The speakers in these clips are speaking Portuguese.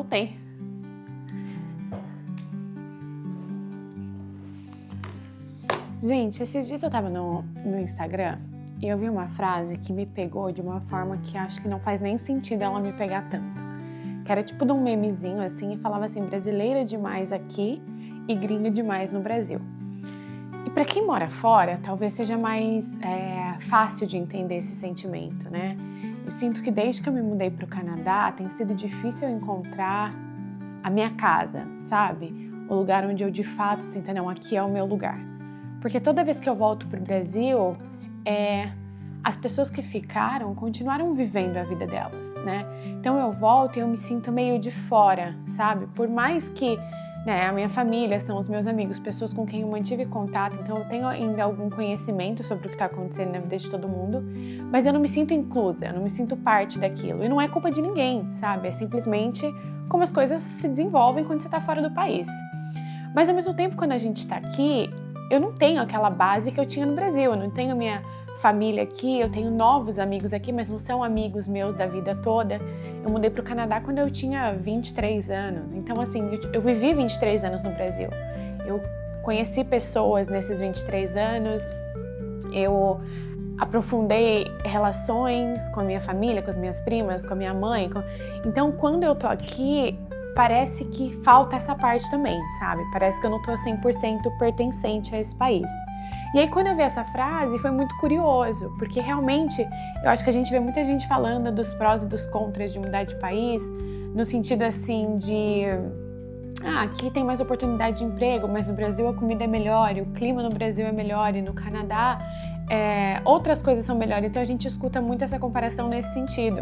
voltei. Gente, esses dias eu tava no Instagram e eu vi uma frase que me pegou de uma forma que acho que não faz nem sentido ela me pegar tanto. Que era tipo de um memezinho assim e falava assim, brasileira demais aqui e gringa demais no Brasil. E pra quem mora fora, talvez seja mais fácil de entender esse sentimento, né? Eu sinto que desde que eu me mudei pro Canadá, tem sido difícil eu encontrar a minha casa, sabe? O lugar onde eu de fato sinto, não, aqui é o meu lugar. Porque toda vez que eu volto pro Brasil, as pessoas que ficaram continuaram vivendo a vida delas, né? Então eu volto e eu me sinto meio de fora, sabe? Por mais que a minha família são os meus amigos, pessoas com quem eu mantive contato, então eu tenho ainda algum conhecimento sobre o que está acontecendo na vida de todo mundo, mas eu não me sinto inclusa, eu não me sinto parte daquilo. E não é culpa de ninguém, sabe? É simplesmente como as coisas se desenvolvem quando você está fora do país. Mas ao mesmo tempo, quando a gente está aqui, eu não tenho aquela base que eu tinha no Brasil, eu não tenho minha família aqui, eu tenho novos amigos aqui, mas não são amigos meus da vida toda. Eu mudei para o Canadá quando eu tinha 23 anos, então assim, eu vivi 23 anos no Brasil. Eu conheci pessoas nesses 23 anos, eu aprofundei relações com a minha família, com as minhas primas, com a minha mãe. Então, quando eu tô aqui, parece que falta essa parte também, sabe? Parece que eu não tô 100% pertencente a esse país. E aí, quando eu vi essa frase, foi muito curioso, porque realmente eu acho que a gente vê muita gente falando dos prós e dos contras de mudar de país, no sentido assim de aqui tem mais oportunidade de emprego, mas no Brasil a comida é melhor, e o clima no Brasil é melhor, e no Canadá outras coisas são melhores. Então a gente escuta muito essa comparação nesse sentido.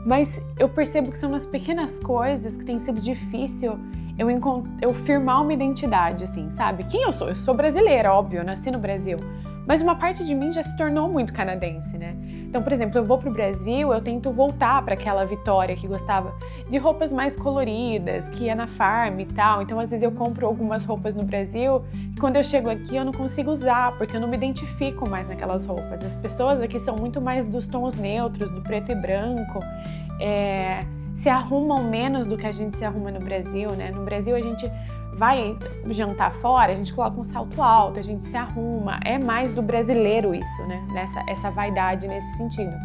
Mas eu percebo que são nas pequenas coisas que tem sido difícil eu firmar uma identidade, assim, sabe? Quem eu sou? Eu sou brasileira, óbvio, eu nasci no Brasil. Mas uma parte de mim já se tornou muito canadense, né? Então, por exemplo, eu vou pro Brasil, eu tento voltar para aquela Vitória que gostava de roupas mais coloridas, que ia na farm e tal. Então, às vezes eu compro algumas roupas no Brasil e quando eu chego aqui eu não consigo usar, porque eu não me identifico mais naquelas roupas. As pessoas aqui são muito mais dos tons neutros, do preto e branco, se arrumam menos do que a gente se arruma no Brasil, né? No Brasil a gente vai jantar fora, a gente coloca um salto alto, a gente se arruma. É mais do brasileiro isso, né? Essa vaidade nesse sentido.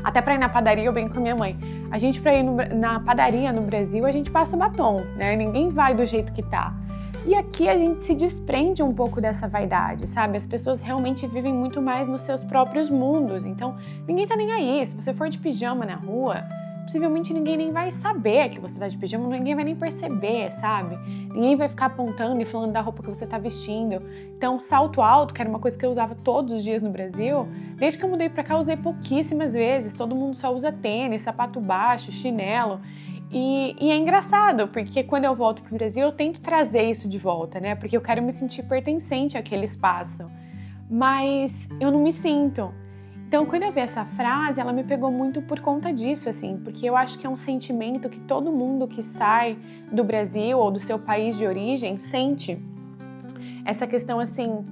Até pra ir na padaria, eu brinco com a minha mãe. A gente, pra ir na padaria no Brasil, a gente passa batom, né? Ninguém vai do jeito que tá. E aqui a gente se desprende um pouco dessa vaidade, sabe? As pessoas realmente vivem muito mais nos seus próprios mundos. Então, ninguém tá nem aí. Se você for de pijama na rua, possivelmente ninguém nem vai saber que você tá de pijama, ninguém vai nem perceber, sabe? Ninguém vai ficar apontando e falando da roupa que você tá vestindo. Então, salto alto, que era uma coisa que eu usava todos os dias no Brasil, desde que eu mudei pra cá, eu usei pouquíssimas vezes. Todo mundo só usa tênis, sapato baixo, chinelo. E é engraçado, porque quando eu volto pro Brasil, eu tento trazer isso de volta, né? Porque eu quero me sentir pertencente àquele espaço. Mas eu não me sinto. Então, quando eu vi essa frase, ela me pegou muito por conta disso, assim, porque eu acho que é um sentimento que todo mundo que sai do Brasil ou do seu país de origem sente. Essa questão, assim,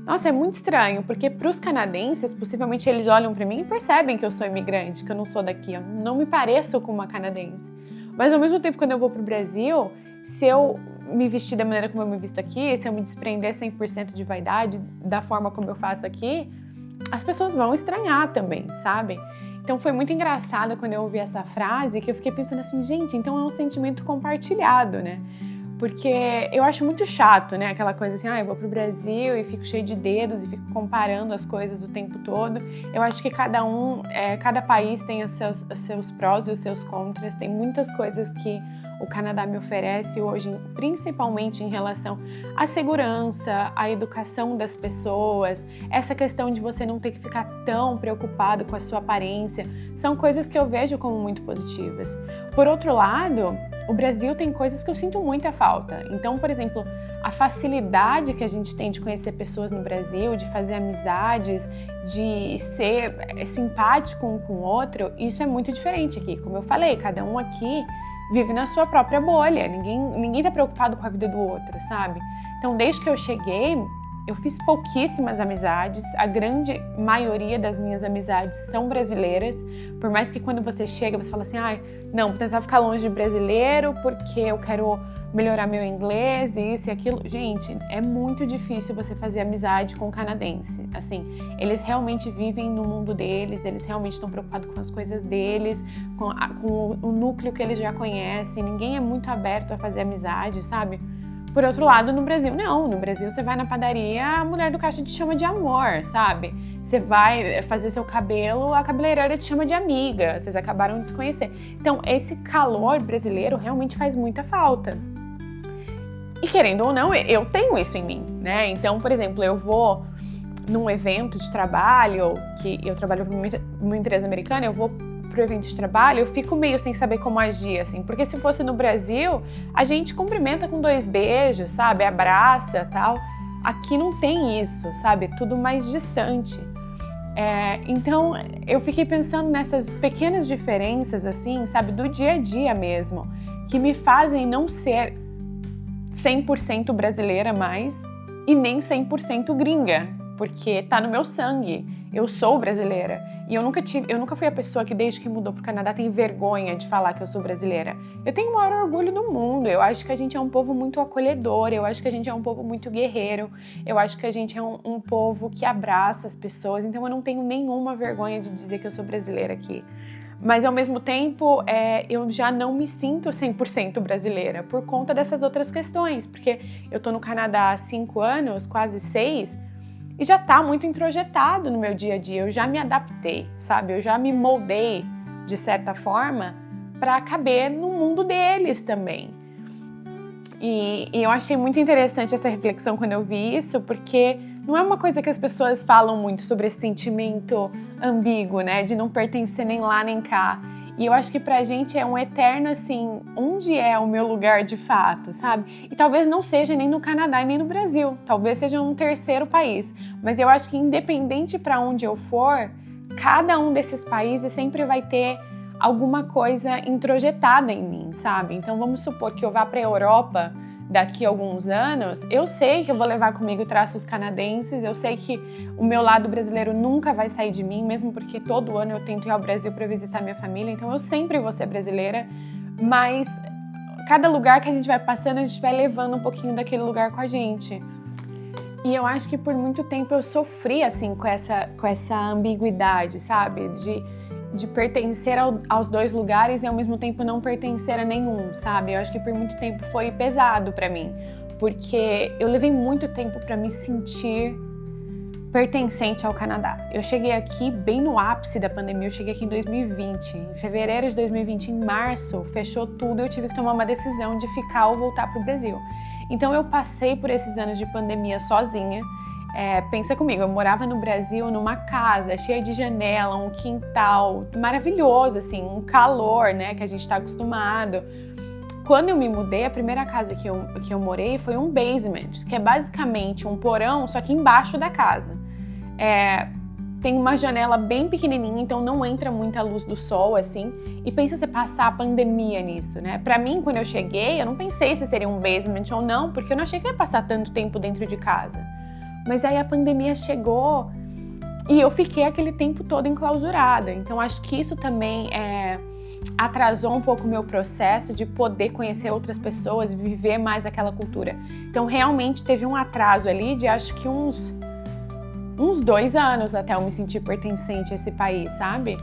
nossa, é muito estranho, porque para os canadenses, possivelmente eles olham para mim e percebem que eu sou imigrante, que eu não sou daqui, eu não me pareço com uma canadense. Mas ao mesmo tempo, quando eu vou pro Brasil, se eu me vestir da maneira como eu me visto aqui, se eu me desprender 100% de vaidade da forma como eu faço aqui, as pessoas vão estranhar também, sabe? Então foi muito engraçado quando eu ouvi essa frase, que eu fiquei pensando assim, gente, então é um sentimento compartilhado, né? Porque eu acho muito chato, né? Aquela coisa assim, eu vou pro Brasil e fico cheio de dedos e fico comparando as coisas o tempo todo. Eu acho que cada país tem os seus prós e os seus contras. Tem muitas coisas que o Canadá me oferece hoje, principalmente em relação à segurança, à educação das pessoas, essa questão de você não ter que ficar tão preocupado com a sua aparência, são coisas que eu vejo como muito positivas. Por outro lado, o Brasil tem coisas que eu sinto muita falta. Então, por exemplo, a facilidade que a gente tem de conhecer pessoas no Brasil, de fazer amizades, de ser simpático um com o outro, isso é muito diferente aqui. Como eu falei, cada um aqui vive na sua própria bolha, ninguém tá preocupado com a vida do outro, sabe? Então, desde que eu cheguei, eu fiz pouquíssimas amizades, a grande maioria das minhas amizades são brasileiras, por mais que quando você chega, você fala assim, não, vou tentar ficar longe de brasileiro porque eu quero melhorar meu inglês, isso e aquilo. Gente, é muito difícil você fazer amizade com canadense. Assim, eles realmente vivem no mundo deles, eles realmente estão preocupados com as coisas deles, com o núcleo que eles já conhecem. Ninguém é muito aberto a fazer amizade, sabe? Por outro lado, no Brasil, não. No Brasil, você vai na padaria, a mulher do caixa te chama de amor, sabe? Você vai fazer seu cabelo, a cabeleireira te chama de amiga. Vocês acabaram de se conhecer. Então, esse calor brasileiro realmente faz muita falta. E querendo ou não, eu tenho isso em mim, né? Então, por exemplo, eu vou num evento de trabalho, que eu trabalho para uma empresa americana, eu vou pro evento de trabalho, eu fico meio sem saber como agir, assim, porque se fosse no Brasil, a gente cumprimenta com 2 beijos, sabe? Abraça, tal. Aqui não tem isso, sabe? É tudo mais distante. Então, eu fiquei pensando nessas pequenas diferenças, assim, sabe? Do dia a dia mesmo, que me fazem não ser 100% brasileira mais e nem 100% gringa, porque tá no meu sangue. Eu sou brasileira e eu nunca fui a pessoa que desde que mudou pro Canadá tem vergonha de falar que eu sou brasileira. Eu tenho o maior orgulho do mundo. Eu acho que a gente é um povo muito acolhedor, eu acho que a gente é um povo muito guerreiro, eu acho que a gente é um povo que abraça as pessoas, então eu não tenho nenhuma vergonha de dizer que eu sou brasileira aqui. Mas, ao mesmo tempo, eu já não me sinto 100% brasileira por conta dessas outras questões, porque eu tô no Canadá há 5 anos, quase 6, e já tá muito introjetado no meu dia a dia. Eu já me adaptei, sabe? Eu já me moldei, de certa forma, para caber no mundo deles também. E eu achei muito interessante essa reflexão quando eu vi isso, porque não é uma coisa que as pessoas falam muito sobre esse sentimento ambíguo, né? De não pertencer nem lá nem cá. E eu acho que pra gente é um eterno, assim, onde é o meu lugar de fato, sabe? E talvez não seja nem no Canadá e nem no Brasil. Talvez seja um terceiro país. Mas eu acho que independente pra onde eu for, cada um desses países sempre vai ter alguma coisa introjetada em mim, sabe? Então vamos supor que eu vá pra Europa daqui a alguns anos, eu sei que eu vou levar comigo traços canadenses, eu sei que o meu lado brasileiro nunca vai sair de mim, mesmo porque todo ano eu tento ir ao Brasil para visitar minha família, então eu sempre vou ser brasileira, mas cada lugar que a gente vai passando, a gente vai levando um pouquinho daquele lugar com a gente. E eu acho que por muito tempo eu sofri, assim, com essa ambiguidade, sabe? De pertencer aos 2 lugares e ao mesmo tempo não pertencer a nenhum, sabe? Eu acho que por muito tempo foi pesado pra mim, porque eu levei muito tempo pra me sentir pertencente ao Canadá. Eu cheguei aqui bem no ápice da pandemia, eu cheguei aqui em 2020, em fevereiro de 2020, em março, fechou tudo e eu tive que tomar uma decisão de ficar ou voltar pro Brasil. Então eu passei por esses anos de pandemia sozinha. Pensa comigo, eu morava no Brasil numa casa cheia de janela, um quintal maravilhoso, assim, um calor, né, que a gente tá acostumado. Quando eu me mudei, a primeira casa que eu morei foi um basement, que é basicamente um porão, só que embaixo da casa. Tem uma janela bem pequenininha, então não entra muita luz do sol, assim. E pensa você passar a pandemia nisso, né? Pra mim, quando eu cheguei, eu não pensei se seria um basement ou não, porque eu não achei que ia passar tanto tempo dentro de casa. Mas aí a pandemia chegou e eu fiquei aquele tempo todo enclausurada. Então acho que isso também atrasou um pouco o meu processo de poder conhecer outras pessoas e viver mais aquela cultura. Então realmente teve um atraso ali de acho que uns 2 anos até eu me sentir pertencente a esse país, sabe?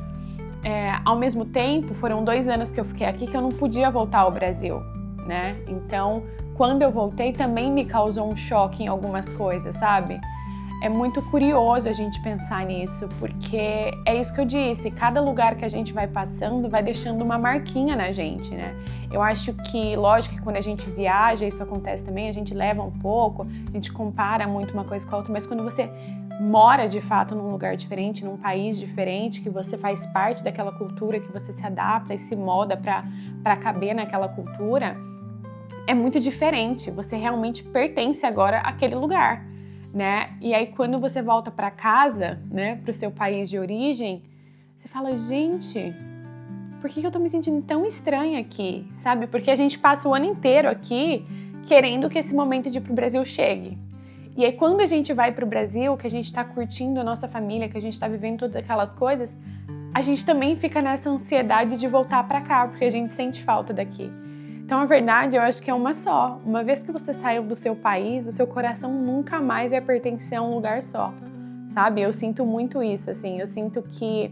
Ao mesmo tempo, foram 2 anos que eu fiquei aqui que eu não podia voltar ao Brasil, né? Então, quando eu voltei, também me causou um choque em algumas coisas, sabe? É muito curioso a gente pensar nisso, porque é isso que eu disse, cada lugar que a gente vai passando vai deixando uma marquinha na gente, né? Eu acho que, lógico que quando a gente viaja, isso acontece também, a gente leva um pouco, a gente compara muito uma coisa com a outra, mas quando você mora de fato num lugar diferente, num país diferente, que você faz parte daquela cultura, que você se adapta e se molda para caber naquela cultura, é muito diferente, você realmente pertence agora àquele lugar, né? E aí quando você volta para casa, né, para o seu país de origem, você fala, gente, por que eu tô me sentindo tão estranha aqui, sabe? Porque a gente passa o ano inteiro aqui querendo que esse momento de ir pro Brasil chegue. E aí quando a gente vai pro Brasil, que a gente tá curtindo a nossa família, que a gente tá vivendo todas aquelas coisas, a gente também fica nessa ansiedade de voltar pra cá, porque a gente sente falta daqui. Então, a verdade, eu acho que é uma só. Uma vez que você saiu do seu país, o seu coração nunca mais vai pertencer a um lugar só, sabe? Eu sinto muito isso, assim. Eu sinto que,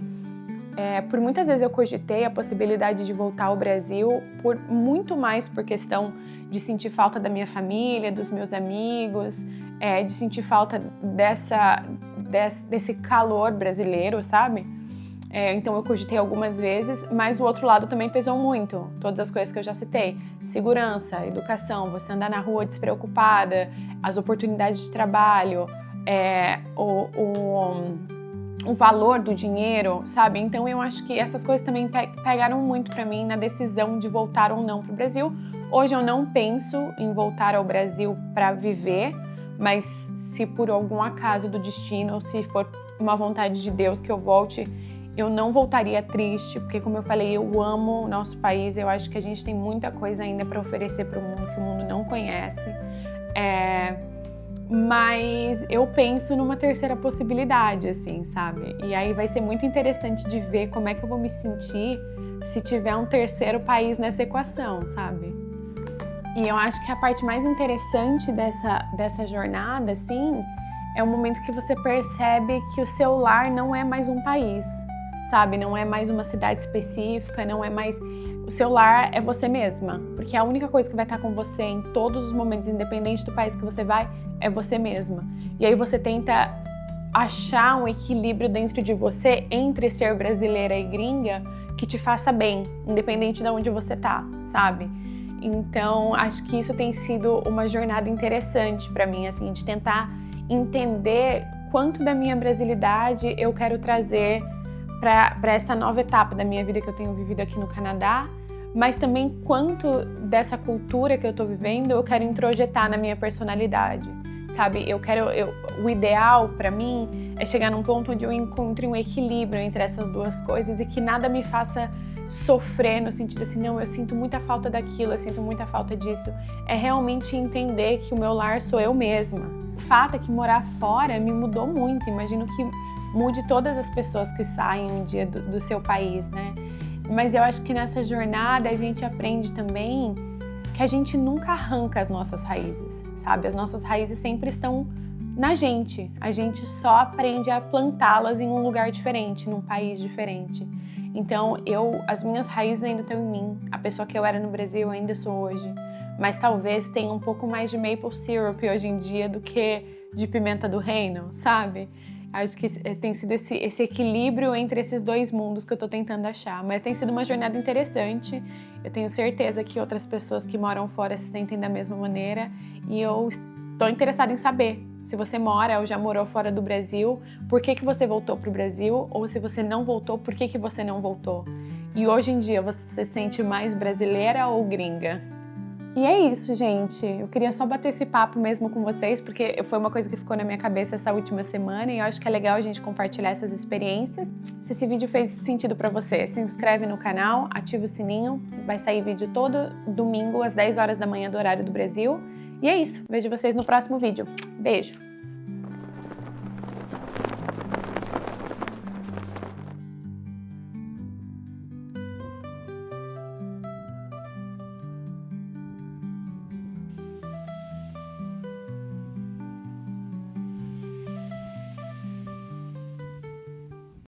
por muitas vezes eu cogitei a possibilidade de voltar ao Brasil, muito mais por questão de sentir falta da minha família, dos meus amigos, de sentir falta desse calor brasileiro, sabe? Então eu cogitei algumas vezes, mas o outro lado também pesou muito. Todas as coisas que eu já citei. Segurança, educação, você andar na rua despreocupada, as oportunidades de trabalho, o valor do dinheiro, sabe? Então eu acho que essas coisas também pegaram muito pra mim na decisão de voltar ou não pro Brasil. Hoje eu não penso em voltar ao Brasil pra viver, mas se por algum acaso do destino, ou se for uma vontade de Deus que eu volte, eu não voltaria triste, porque como eu falei, eu amo o nosso país, eu acho que a gente tem muita coisa ainda para oferecer para o mundo que o mundo não conhece. Mas eu penso numa terceira possibilidade, assim, sabe? E aí vai ser muito interessante de ver como é que eu vou me sentir se tiver um terceiro país nessa equação, sabe? E eu acho que a parte mais interessante dessa jornada, assim, é o momento que você percebe que o seu lar não é mais um país, sabe? Não é mais uma cidade específica, não é mais... O seu lar é você mesma, porque a única coisa que vai estar com você em todos os momentos, independente do país que você vai, é você mesma. E aí você tenta achar um equilíbrio dentro de você entre ser brasileira e gringa que te faça bem, independente de onde você tá, sabe? Então, acho que isso tem sido uma jornada interessante pra mim, assim, de tentar entender quanto da minha brasilidade eu quero trazer para essa nova etapa da minha vida que eu tenho vivido aqui no Canadá, mas também quanto dessa cultura que eu tô vivendo eu quero introjetar na minha personalidade, sabe? O ideal para mim é chegar num ponto onde eu encontre um equilíbrio entre essas duas coisas e que nada me faça sofrer no sentido assim, não, eu sinto muita falta daquilo, eu sinto muita falta disso. É realmente entender que o meu lar sou eu mesma. O fato é que morar fora me mudou muito, imagino que mude todas as pessoas que saem um dia do seu país, né? Mas eu acho que nessa jornada a gente aprende também que a gente nunca arranca as nossas raízes, sabe? As nossas raízes sempre estão na gente. A gente só aprende a plantá-las em um lugar diferente, num país diferente. Então, as minhas raízes ainda estão em mim. A pessoa que eu era no Brasil eu ainda sou hoje. Mas talvez tenha um pouco mais de maple syrup hoje em dia do que de pimenta do reino, sabe? Acho que tem sido esse equilíbrio entre esses dois mundos que eu tô tentando achar. Mas tem sido uma jornada interessante. Eu tenho certeza que outras pessoas que moram fora se sentem da mesma maneira. E eu estou interessada em saber se você mora ou já morou fora do Brasil, por que você voltou pro Brasil? Ou se você não voltou, por que você não voltou? E hoje em dia você se sente mais brasileira ou gringa? E é isso, gente. Eu queria só bater esse papo mesmo com vocês, porque foi uma coisa que ficou na minha cabeça essa última semana e eu acho que é legal a gente compartilhar essas experiências. Se esse vídeo fez sentido pra você, se inscreve no canal, ativa o sininho, vai sair vídeo todo domingo às 10 horas da manhã do horário do Brasil. E é isso. Vejo vocês no próximo vídeo. Beijo!